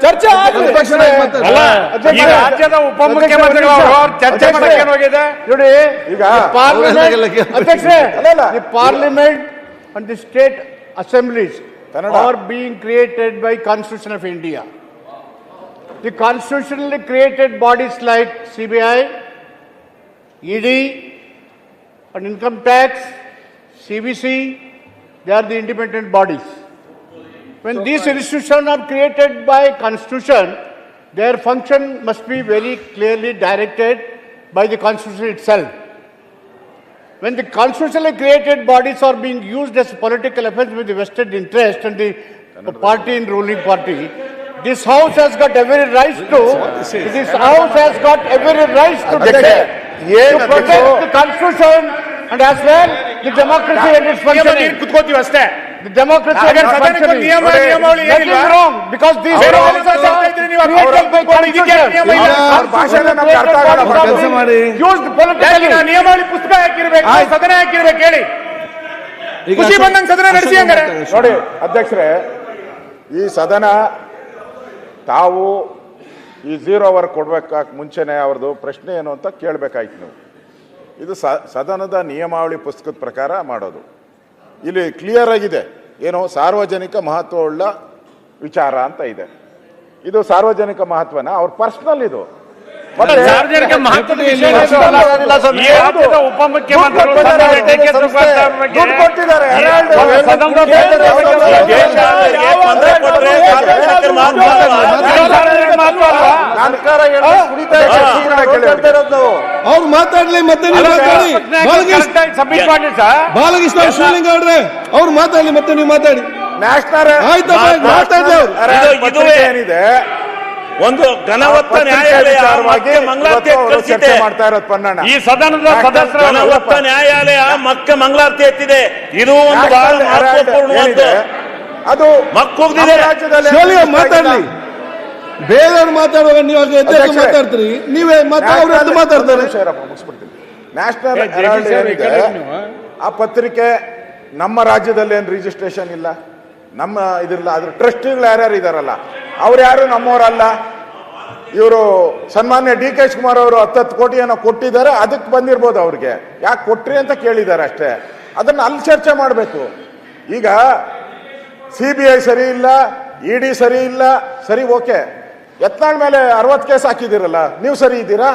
ಚರ್ಚೆ ರಾಜ್ಯದ ಉಪಮುಖ್ಯಮಂತ್ರಿಗಳು ಚರ್ಚೆ ಮಾಡಕ್ಕೆ ಹೋಗಿದೆ ನೋಡಿ. ಈಗ parliament and the state assemblies are being created by Constitution of India. The constitutionally created bodies like CBI, ED, and income tax, CBC, they are the independent bodies. When these institutions are created by Constitution, their function must be very clearly directed by the Constitution itself. When the constitutionally created bodies are being used as political offense with the vested interest and the party in ruling party, this house has got every right to. This house has got every right to declare, to protect the constitution and as well the democracy and its functioning. The democracy and its functioning. That is wrong because these laws are created by constitution. Used politically. ನಿಯಮಾವಳಿ ಪುಸ್ತಕ ಹಾಕಿರ್ಬೇಕು, ಸದನ ಹಾಕಿರ್ಬೇಕು ಹೇಳಿ. ಖುಷಿ ಬಂದಂಗೆ ಸದನ ನಡೆಸಿ ಹಂಗಾರೆ. ನೋಡಿ ಅಧ್ಯಕ್ಷರೇ, ಈ ಸದನ ತಾವು ಈ 0 ಅವರ್ ಕೊಡ್ಬೇಕಾಕ್ ಮುಂಚೆನೆ ಅವ್ರದ್ದು ಪ್ರಶ್ನೆ ಏನು ಅಂತ ಕೇಳಬೇಕಾಯ್ತು ನೀವು. ಇದು ಸದನದ ನಿಯಮಾವಳಿ ಪುಸ್ತಕದ ಪ್ರಕಾರ ಮಾಡೋದು. ಇಲ್ಲಿ ಕ್ಲಿಯರ್ ಆಗಿದೆ ಏನು ಸಾರ್ವಜನಿಕ ಮಹತ್ವವುಳ್ಳ ವಿಚಾರ ಅಂತ ಇದೆ. ಇದು ಸಾರ್ವಜನಿಕ ಮಹತ್ವನ ಅವ್ರ ಪರ್ಸನಲ್ ಇದು ಸಾರ್ವಜನಿಕ ಮಹತ್ವದ ಉಪಮುಖ್ಯಮಂತ್ರಿಗಳು ಕೊಟ್ಟಿದ್ದಾರೆ. ಅವ್ರು ಮಾತಾಡ್ಲಿ ಮತ್ತೆ ಬಾಲಕೃಷ್ಣ ಶಿವಲಿಂಗ ಅವ್ರೆ ಅವ್ರು ಮಾತಾಡ್ಲಿ ಮತ್ತೆ ನೀವು ಮಾತಾಡಿ. ಏನಿದೆ ಒಂದು ಘನವತ್ತ ನ್ಯಾಯಾಲಯ ಚರ್ಚೆ ಮಾಡ್ತಾ ಇರೋದು ಪನ್ನಣ್ಣ. ಈ ಸದನದ ಸದಸ್ಯರ ಘನವತ್ತ ನ್ಯಾಯಾಲಯ ಮಕ್ಕ ಮಂಗಳಾರತಿ ಎತ್ತಿದೆ. ಇದು ಒಂದು ಬಹಳ ಮಹತ್ವಪೂರ್ಣವಾದ ಅದು ಮಕ್ಕಳಿದೆ. ರಾಜ್ಯದಲ್ಲಿ ಮಾತಾಡ್ಲಿ, ಬೇರೆಯವ್ರು ಮಾತಾಡುವಾಗ ನೀವು ಮಾತಾಡ್ತೀರಿ, ನೀವೇ ಮಾತಾಡ್ತಾರೆ. ನ್ಯಾಷನಲ್ ಹೆರಾಲ್ಡ್ ಏನಿದೆ ಆ ಪತ್ರಿಕೆ ನಮ್ಮ ರಾಜ್ಯದಲ್ಲಿ ಏನು ರಿಜಿಸ್ಟ್ರೇಷನ್ ಇಲ್ಲ, ನಮ್ಮ ಇದಿರಲ್ಲ. ಅದ್ರ ಟ್ರಸ್ಟಿಗಳು ಯಾರ್ಯಾರು ಇದಾರಲ್ಲ ಅವ್ರು ಯಾರು ನಮ್ಮವರಲ್ಲ. ಇವರು ಸನ್ಮಾನ್ಯ DK ಶಿವಕುಮಾರ್ ಅವರು 10 ಕೋಟಿ ಏನೋ ಕೊಟ್ಟಿದ್ದಾರೆ, ಅದಕ್ಕೆ ಬಂದಿರ್ಬೋದು. ಅವ್ರಿಗೆ ಯಾಕೆ ಕೊಟ್ರಿ ಅಂತ ಕೇಳಿದ್ದಾರೆ ಅಷ್ಟೇ. ಅದನ್ನ ಅಲ್ಲಿ ಚರ್ಚೆ ಮಾಡಬೇಕು. ಈಗ CBI ಸರಿ ಇಲ್ಲ, ED ಸರಿ ಇಲ್ಲ, ಸರಿ ಓಕೆ. ಯತ್ನಾಳ್ ಮೇಲೆ 60 ಕೇಸ್ ಹಾಕಿದಿರಲ್ಲ, ನೀವು ಸರಿ ಇದ್ದೀರಾ?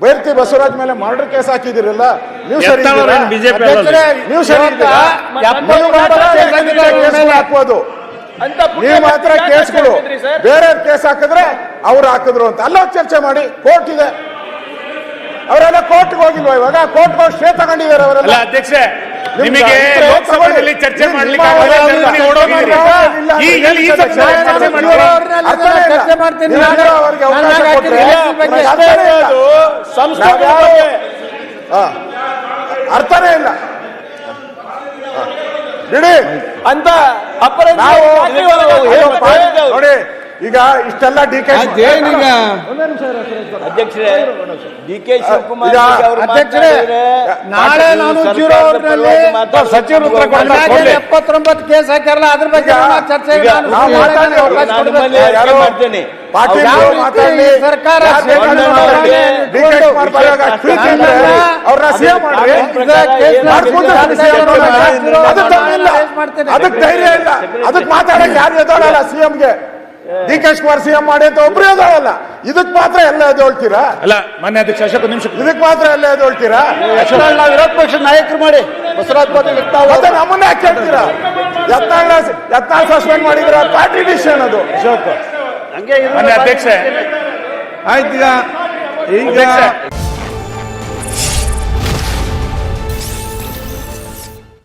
ಬೈರ್ತಿ ಬಸವರಾಜ್ ಮೇಲೆ ಮರ್ಡರ್ ಕೇಸ್ ಹಾಕಿದಿರಲ್ಲ, ನೀವು ಸರಿ ಇದ್ದೀರಾ? ನೀವು ಸರಿ ಇದ್ದೀರಾ? ಹಾಕ್ಬೋದು. ನೀವು ಮಾತ್ರ ಕೇಸ್ಗಳು ಬೇರೆ ಕೇಸ್ ಹಾಕಿದ್ರೆ ಅವ್ರು ಹಾಕಿದ್ರು ಅಂತ ಅಲ್ಲ ಚರ್ಚೆ ಮಾಡಿ. ಕೋರ್ಟ್ ಇದೆ, ಅವರೆಲ್ಲ ಕೋರ್ಟ್ಗೆ ಹೋಗಿಲ್ವಾ? ಇವಾಗ ಕೋರ್ಟ್ ಹೋಗಿ ಸ್ಟೇ ತಗೊಂಡಿದ್ದಾರೆ ಅವರೆಲ್ಲ. ಅಧ್ಯಕ್ಷ, ನಿಮಗೆ ಲೋಕಸಭೆಯಲ್ಲಿ ಚರ್ಚೆ ಮಾಡ್ಲಿಕ್ಕೆ ಅರ್ಥನೇ ಇಲ್ಲ ಬಿಡಿ ಅಂತ ನೋಡಿ. ಈಗ ಇಷ್ಟೆಲ್ಲ DK ಶಿವಕುಮಾರ್ ಅಧ್ಯಕ್ಷರೇ, ನಾಳೆ ನಾನು ಸಚಿವರು 79 ಕೇಸ್ ಹಾಕ್ಯಾರಲ್ಲ, ಅದ್ರ ಬಗ್ಗೆ ಚರ್ಚೆ ಸರ್ಕಾರ ಅದಕ್ಕೆ ಧೈರ್ಯ ಇಲ್ಲ, ಅದಕ್ಕೆ ಮಾತಾಡಕ್ಕೆ ಯಾರು ಎದೋಳಲ್ಲ. CMಗೆ DK ಶಿವಕುಮಾರ್ CM ಮಾಡಿ ಅಂತ ಒಬ್ರು ಎದೋಳಲ್ಲ. ಇದಕ್ ಮಾತ್ರ ಎಲ್ಲ ಎದೋಳ್ತೀರಾ? ಅಲ್ಲ ಮಾನ್ಯ ಅಧ್ಯಕ್ಷ, ಅಶೋಕ್ ನಿಮಿಷ, ಇದಕ್ ಮಾತ್ರ ಎಲ್ಲ ಎದೋಳ್ತೀರಾ? ನಾವು ವಿರೋಧ ಪಕ್ಷದ ನಾಯಕರು ಮಾಡಿ ಬಸವರಾಜ್ ಮತ್ತೆ ನಮ್ಮನ್ನ ಯಾಕೆ ಕೇಳ್ತೀರಾ? ಯತ್ನಾಳ್ ಸಸ್ಪೆಂಡ್ ಮಾಡಿದ್ರ ಪಾರ್ಟಿ ಡಿಸಿಷನ್ ಅದು. ಅಶೋಕ್ ಮಾನ್ಯ ಅಧ್ಯಕ್ಷ, ಆಯ್ತು. ಈಗ